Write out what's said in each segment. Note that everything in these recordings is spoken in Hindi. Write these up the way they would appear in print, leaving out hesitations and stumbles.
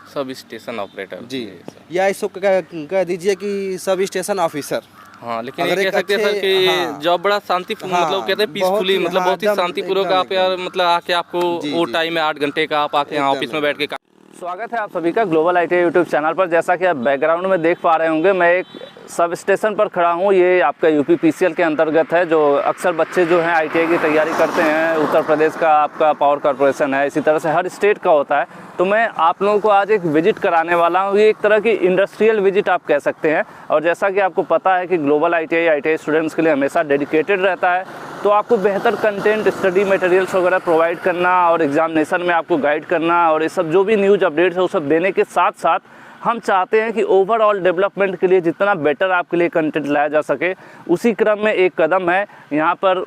सब स्टेशन ऑपरेटर जी, या इसको कह दीजिए कि सब स्टेशन ऑफिसर। हाँ, लेकिन अगर ये एक कह सकते हैं सर अच्छे, कि हाँ, जॉब बड़ा शांतिपूर्ण, हाँ, मतलब कहते हैं बहुत पीसफुली, ही, मतलब हाँ, बहुत ही एकदम शांतिपूर्वक एकदम आप यार एकदम। मतलब आके आपको जी, वो जी, टाइम है 8 घंटे का, आप आके यहाँ एकदम, ऑफिस में बैठ के स्वागत है आप सभी का ग्लोबल आईटीआई यूट्यूब चैनल पर। जैसा कि आप बैकग्राउंड में देख पा रहे होंगे, मैं एक सब स्टेशन पर खड़ा हूँ। ये आपका यूपी पीसीएल के अंतर्गत है, जो अक्सर बच्चे जो हैं आईटीआई की तैयारी करते हैं। उत्तर प्रदेश का आपका पावर कॉरपोरेशन है, इसी तरह से हर स्टेट का होता है। तो मैं आप लोगों को आज एक विजिट कराने वाला हूँ। ये एक तरह की इंडस्ट्रियल विजिट आप कह सकते हैं। और जैसा कि आपको पता है कि ग्लोबल आईटीआई स्टूडेंट्स के लिए हमेशा डेडिकेटेड रहता है, तो आपको बेहतर कंटेंट, स्टडी मटेरियल्स वगैरह प्रोवाइड करना और एग्जामिनेशन में आपको गाइड करना और ये सब जो भी न्यूज़ अपडेट्स है वो सब देने के साथ साथ हम चाहते हैं कि ओवरऑल डेवलपमेंट के लिए जितना बेटर आपके लिए कंटेंट लाया जा सके, उसी क्रम में एक कदम है। यहाँ पर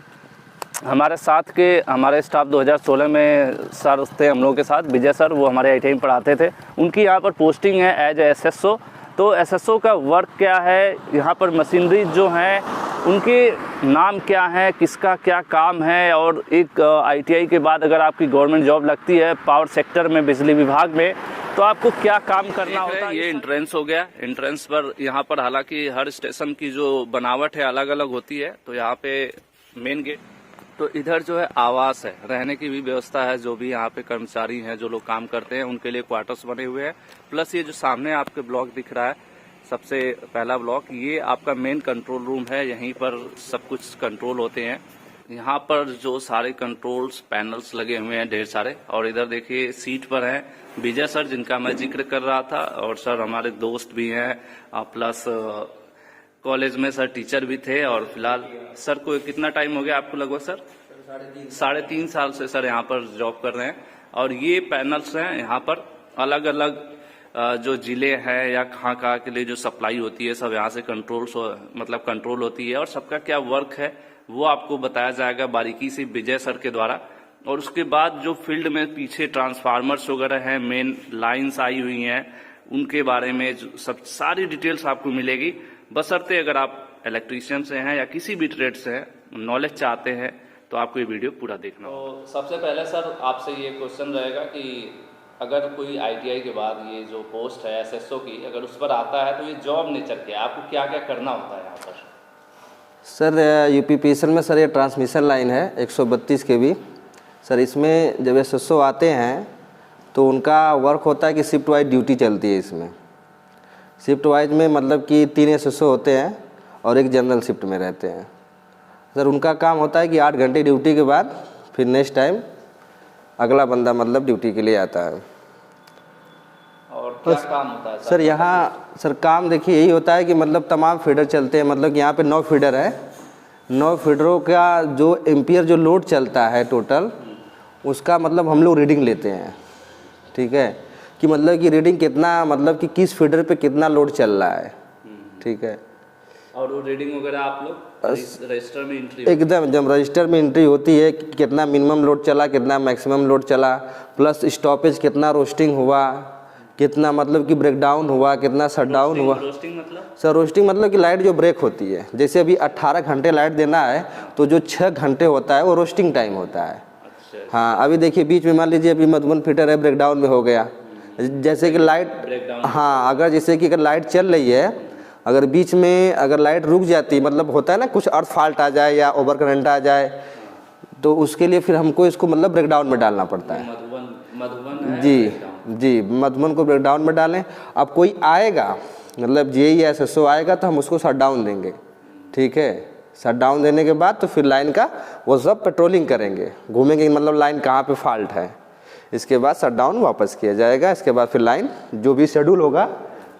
हमारे साथ के हमारे स्टाफ 2016 में सर थे हम लोगों के साथ, विजय सर, वो हमारे आईटीआई में पढ़ाते थे। उनकी यहाँ पर पोस्टिंग है एज एसएसओ। तो एसएसओ का वर्क क्या है, यहाँ पर मशीनरी जो हैं उनके नाम क्या हैं, किसका क्या काम है, और एक आईटीआई के बाद अगर आपकी गवर्नमेंट जॉब लगती है पावर सेक्टर में, बिजली विभाग में, तो आपको क्या काम करना होता है। ये एंट्रेंस हो गया। एंट्रेंस पर यहाँ पर हालांकि हर स्टेशन की जो बनावट है अलग अलग होती है। तो यहाँ पे मेन गेट, तो इधर जो है आवास है, रहने की भी व्यवस्था है। जो भी यहाँ पे कर्मचारी हैं, जो लोग काम करते हैं, उनके लिए क्वार्टर्स बने हुए हैं। प्लस ये जो सामने आपके ब्लॉक दिख रहा है, सबसे पहला ब्लॉक, ये आपका मेन कंट्रोल रूम है। यहीं पर सब कुछ कंट्रोल होते हैं। यहाँ पर जो सारे कंट्रोल्स पैनल्स लगे हुए हैं ढेर सारे। और इधर देखिए सीट पर हैं विजय सर, जिनका मैं जिक्र कर रहा था। और सर हमारे दोस्त भी हैं, प्लस कॉलेज में सर टीचर भी थे। और फिलहाल सर को कितना टाइम हो गया आपको लगभग सर? 3.5 साल से सर यहाँ पर जॉब कर रहे हैं। और ये पैनल्स हैं, यहाँ पर अलग अलग जो जिले हैं या कहाँ के लिए जो सप्लाई होती है, सब यहाँ से कंट्रोल होती है। और सबका क्या वर्क है वो आपको बताया जाएगा बारीकी से विजय सर के द्वारा। और उसके बाद जो फील्ड में पीछे ट्रांसफार्मर्स वगैरह हैं, मेन लाइंस आई हुई हैं, उनके बारे में सब सारी डिटेल्स आपको मिलेगी। बशर्ते अगर आप इलेक्ट्रीशियन से हैं या किसी भी ट्रेड से हैं, नॉलेज चाहते हैं, तो आपको ये वीडियो पूरा देखना। तो सबसे पहले सर आपसे ये क्वेश्चन रहेगा कि अगर कोई आईटीआई के बाद ये जो पोस्ट है एसएसओ की, अगर उस पर आता है, तो ये जॉब नेचर क्या है, आपको क्या क्या करना होता है यहाँ पर? सर यूपीपीसीएल में सर ये ट्रांसमिशन लाइन है 132 kV। सर इसमें जब एसएसओ आते हैं तो उनका वर्क होता है कि शिफ्ट वाइज ड्यूटी चलती है। इसमें शिफ्ट वाइज में मतलब कि 3 एसएसओ होते हैं और एक जनरल शिफ्ट में रहते हैं। सर उनका काम होता है कि 8 घंटे ड्यूटी के बाद फिर नेक्स्ट टाइम अगला बंदा मतलब ड्यूटी के लिए आता है। और क्या काम होता है सर यहाँ? सर काम देखिए यही होता है कि मतलब तमाम फीडर चलते हैं। मतलब कि यहाँ पे 9 फीडर है। 9 फीडरों का जो एम्पियर जो लोड चलता है टोटल, उसका मतलब हम लोग रीडिंग लेते हैं। ठीक है, कि मतलब कि रीडिंग कितना, मतलब कि किस फीडर पे कितना लोड चल रहा है। ठीक है, और वो रीडिंग वगैरह आप लोग रजिस्टर में एंट्री? एकदम जब रजिस्टर में एंट्री होती है कि कितना मिनिमम लोड चला, कितना मैक्सिमम लोड चला, प्लस स्टॉपेज कितना रोस्टिंग हुआ, कितना मतलब कि ब्रेकडाउन हुआ, कितना शटडाउन हुआ। रोस्टिंग मतलब? सर रोस्टिंग मतलब कि लाइट जो ब्रेक होती है, जैसे अभी 18 घंटे लाइट देना है तो जो 6 घंटे होता है वो रोस्टिंग टाइम होता है। अच्छा। हाँ, अभी देखिए बीच में मान लीजिए अभी मधुबन फीडर है, ब्रेकडाउन में हो गया। जैसे कि लाइट, हाँ, अगर जैसे कि अगर लाइट चल रही है, अगर बीच में अगर लाइट रुक जाती, मतलब होता है ना कुछ अर्थ फॉल्ट आ जाए या ओवर करंट आ जाए, तो उसके लिए फिर हमको इसको मतलब ब्रेकडाउन में डालना पड़ता है। मधुबन जी, मधुबन को ब्रेकडाउन में डालें। अब कोई आएगा, मतलब जेई या एसएसओ आएगा तो हम उसको शट डाउन देंगे। ठीक है, शट डाउन देने के बाद तो फिर लाइन का वो सब पेट्रोलिंग करेंगे, घूमेंगे, मतलब लाइन कहाँ पे फॉल्ट है। इसके बाद शट डाउन वापस किया जाएगा। इसके बाद फिर लाइन जो भी शेड्यूल होगा,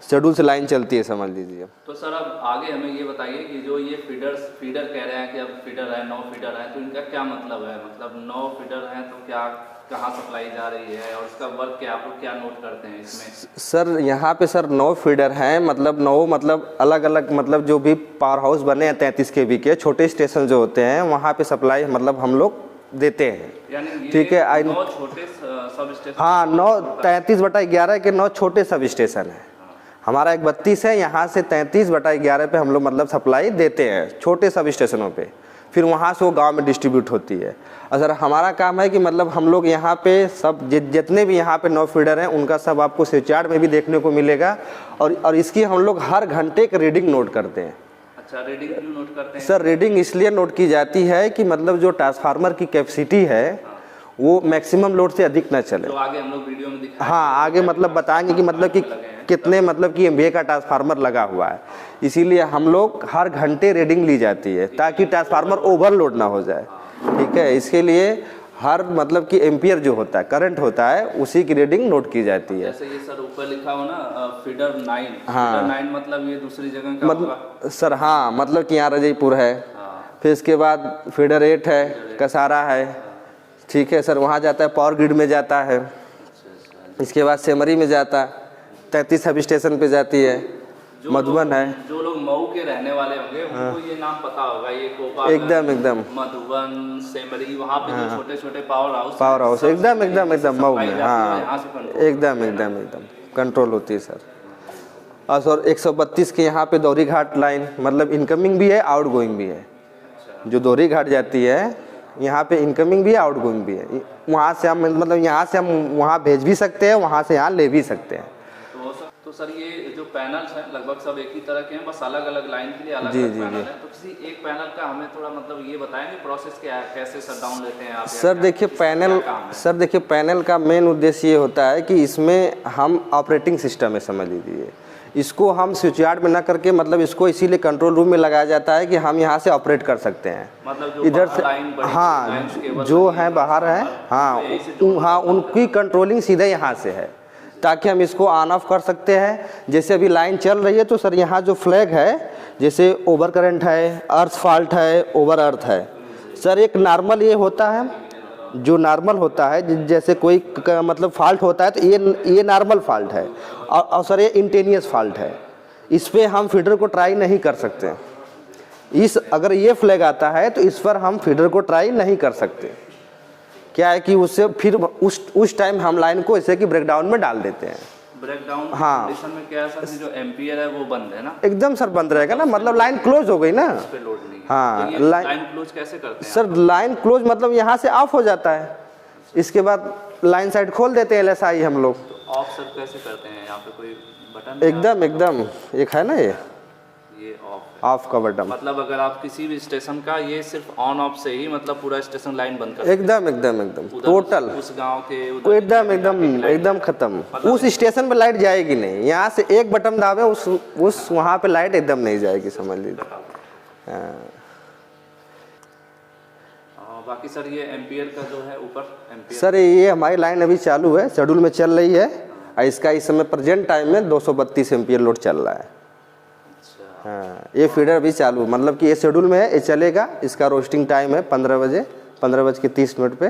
शेड्यूल से लाइन चलती है, समझ लीजिए। तो सर अब आगे हमें ये बताइए कि जो ये फीडर कह रहे हैं कि अब फीडर है, 9 फीडर है, तो इनका क्या मतलब है? मतलब 9 फीडर हैं तो क्या, कहाँ सप्लाई जा रही है और इसका वर्क क्या, आप लोग क्या नोट करते हैं इसमें? सर यहाँ पे सर 9 फीडर हैं, मतलब 9 मतलब अलग अलग, मतलब जो भी पावर हाउस बने हैं 33 kV के छोटे स्टेशन जो होते हैं, वहाँ पे सप्लाई मतलब हम लोग देते हैं। यानी ठीक है, 9 छोटे सब स्टेशन? हाँ, 9 33/11 के 9 छोटे सब स्टेशन हैं। हमारा एक 32 है, यहाँ से 33/11 पे हम लोग मतलब सप्लाई देते हैं छोटे सब स्टेशनों पे। फिर वहाँ से वो गांव में डिस्ट्रीब्यूट होती है। और सर हमारा काम है कि मतलब हम लोग यहाँ पे सब जितने भी यहाँ पे 9 फीडर हैं उनका सब आपको स्विचयार्ड में भी देखने को मिलेगा। और इसकी हम लोग हर घंटे एक रीडिंग नोट करते हैं। अच्छा, रीडिंग क्यों नोट करते हैं? सर रीडिंग इसलिए नोट की जाती है कि मतलब जो ट्रांसफार्मर की कैपेसिटी है वो मैक्सिमम लोड से अधिक ना चले। तो आगे हम लोग वीडियो में दिखाएंगे। हाँ, आगे मतलब बताएंगे कि मतलब कि कितने मतलब कि MVA का ट्रांसफार्मर लगा हुआ है। इसीलिए हम लोग हर घंटे रीडिंग ली जाती है ताकि ट्रांसफार्मर ओवरलोड ना हो जाए। ठीक है, इसके लिए हर मतलब कि एम्पियर जो होता है, करंट होता है, उसी की रीडिंग नोट की जाती है। जैसे ये सर ऊपर लिखा हो ना फीडर 9, हाँ। फीडर 9 मतलब ये दूसरी जगह का होगा? मतलब सर हाँ, मतलब कि यहाँ रजयपुर है, फिर इसके बाद फीडर 8 है, कसारा है। ठीक है सर, वहाँ जाता है पावर ग्रिड में जाता है। इसके बाद सेमरी में जाता है, 33 सब स्टेशन पे जाती है, मधुबन है। जो लोग मऊ के रहने वाले होंगे उनको ये नाम पता होगा, ये कोपा एकदम मधुबन, सेमरी, वहाँ पे जो छोटे छोटे पावर हाउस एकदम मऊ में। हाँ, यहाँ से कंट्रोल एकदम कंट्रोल होती है सर। और सर 132 के यहाँ पे दौरी घाट लाइन मतलब इनकमिंग भी है, आउट गोइंग भी है। जो दौरी घाट जाती है यहाँ पे इनकमिंग भी है, आउट गोइंग भी है। वहाँ से हम मतलब यहाँ से हम वहाँ भेज भी सकते हैं, वहाँ से यहाँ ले भी सकते हैं। तो सर ये जो पैनल्स हैं लगभग सब एक ही तरह के हैं, बस अलग अलग लाइन के लिए अलग जी, अलग जी, पैनल जी। हैं। तो किसी एक पैनल का हमें थोड़ा मतलब ये बताएंगे प्रोसेस क्या है, कैसे शट डाउन लेते हैं आप? सर देखिए पैनल का मेन उद्देश्य ये होता है कि इसमें हम ऑपरेटिंग सिस्टम है, समझ लीजिए। इसको हम स्विचयार्ड में ना करके मतलब इसको इसीलिए कंट्रोल रूम में लगाया जाता है कि हम यहाँ से ऑपरेट कर सकते हैं। मतलब जो इधर से हाँ, जो है बाहर है, हाँ उनकी कंट्रोलिंग सीधे यहाँ से है ताकि हम इसको ऑन ऑफ कर सकते हैं। जैसे अभी लाइन चल रही है तो सर यहाँ जो फ्लैग है, जैसे ओवर करंट है, अर्थ फॉल्ट है, ओवर अर्थ है। सर एक नॉर्मल ये होता है, जो नॉर्मल होता है जैसे कोई मतलब फॉल्ट होता है तो ये नॉर्मल फॉल्ट है। और सर ये इंटेनियस फॉल्ट है, इस पर हम फीडर को ट्राई नहीं कर सकते। अगर ये फ्लैग आता है तो इस पर हम फीडर को ट्राई नहीं कर सकते। क्या है कि उससे फिर उस टाइम हम लाइन को ऐसे कि ब्रेकडाउन में डाल देते हैं। ब्रेकडाउन हाँ, कंडीशन में क्या है सर, जो एम्पियर है वो बंद है ना? एकदम सर बंद रहेगा ना, मतलब लाइन क्लोज हो गई ना। पे लोड नहीं है। हाँ, तो लाइन क्लोज कैसे करते हैं सर? लाइन क्लोज मतलब यहाँ से ऑफ हो जाता है, इसके बाद लाइन साइड खोल देते हैं LSI हम लोग। तो ऑफ सर कैसे करते हैं? यहाँ पे कोई बटन? एकदम एक है ना ये ऑफ का बटन। मतलब अगर आप किसी भी स्टेशन का ये सिर्फ ऑन ऑफ से ही मतलब पूरा स्टेशन लाइन बंद कर एकदम टोटल उस गांव के एकदम खत्म। उस स्टेशन पे लाइट जाएगी नहीं, यहाँ से एक बटन दाबे उस वहाँ पे लाइट एकदम नहीं जाएगी, समझ लीजिए। बाकी सर ये एम्पियर का जो है ऊपर एम्पियर, सर ये हमारी लाइन अभी चालू है, शेड्यूल में चल रही है और इसका इस समय प्रेजेंट टाइम में 232 एम्पियर लोड चल रहा है। हाँ, ये फीडर अभी चालू मतलब कि ये शेड्यूल में है, ये चलेगा। इसका रोस्टिंग टाइम है 15:30 पे,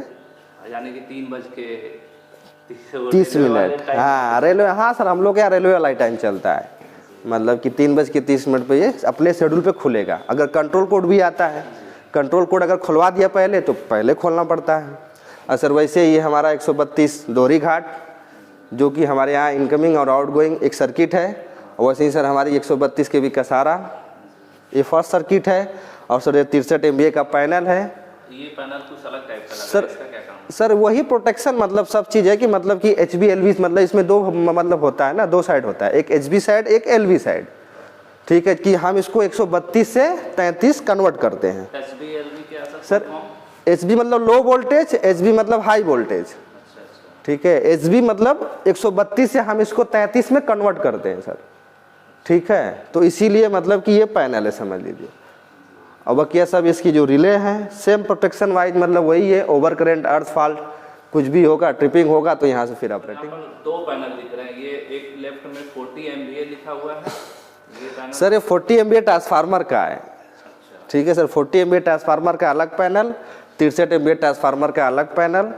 यानी कि 3:30। हाँ रेलवे, हाँ सर हम लोग यहाँ रेलवे वाला टाइम चलता है, मतलब कि 3:30 पे ये अपने शेड्यूल पे खुलेगा। अगर कंट्रोल कोड भी आता है, कंट्रोल कोड अगर खुलवा दिया पहले तो पहले खोलना पड़ता है। और सर वैसे ये हमारा 132 दौरी घाट जो कि हमारे यहाँ इनकमिंग और आउटगोइंग एक सर्किट है। वैसे ही सर हमारी 132 के भी कसारा ये फर्स्ट सर्किट है। और सर ये 63 MVA का पैनल है। ये पैनल कुछ अलग टाइप का लग सर, रहा है, इसका क्या काम है? सर वही प्रोटेक्शन मतलब सब चीज़ है कि मतलब कि HV LV मतलब इसमें दो मतलब होता है ना, 2 साइड होता है, एक HV साइड एक LV साइड। ठीक है कि हम इसको 132 से 33 कन्वर्ट करते हैं। HV LV क्या सर HV मतलब लो वोल्टेज, HV मतलब हाई वोल्टेज। ठीक है, HV मतलब 132 से हम इसको 33 में कन्वर्ट करते हैं सर। ठीक है, तो इसीलिए मतलब कि ये पैनल है, समझ लीजिए। और बाकी सब इसकी जो रिले हैं सेम प्रोटेक्शन वाइज मतलब वही है। ओवर करंट, अर्थ फॉल्ट कुछ भी होगा, ट्रिपिंग होगा तो यहाँ से फिर ऑपरेटिंग। 2 पैनल दिख रहे हैं, ये एक लेफ्ट में 40 MVA लिखा हुआ है, ये पैनल सर ये 40 MVA ट्रांसफार्मर का है। ठीक है सर, 40 MVA ट्रांसफार्मर का अलग पैनल, 63 MVA ट्रांसफार्मर का अलग पैनल।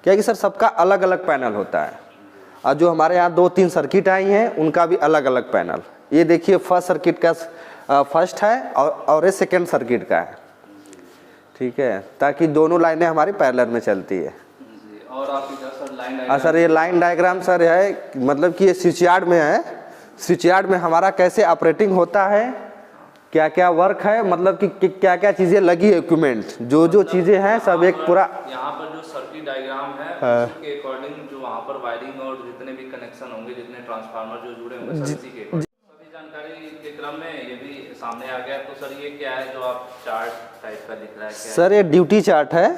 क्या कि सर सबका अलग अलग पैनल होता है। और जो हमारे यहाँ 2-3 सर्किट आई हैं उनका भी अलग अलग पैनल। ये देखिए फर्स्ट सर्किट का फर्स्ट है और ये सेकेंड सर्किट का है। ठीक है, ताकि दोनों लाइनें हमारी पैरेलल में चलती है। और आप इधर सर लाइन डायग्राम, सर ये लाइन डायग्राम सर है मतलब कि ये स्विचयार्ड में है। स्विचयार्ड में हमारा कैसे ऑपरेटिंग होता है, क्या क्या वर्क है, मतलब कि क्या क्या चीज़ें लगी है, इक्विपमेंट जो चीज़ें हैं सब एक पूरा। यहाँ पर जो सर्किट डायग्राम है उसके अकॉर्डिंग जो वहाँ पर वायरिंग और जितने भी कनेक्शन होंगे, जितने ट्रांसफार्मर जो जुड़े होंगे सर इसी के सभी जानकारी के क्रम में ये भी सामने आ गया। तो सर ये क्या है जो आप चार्ट टाइप का दिख रहा है, क्या सर ये ड्यूटी चार्ट है।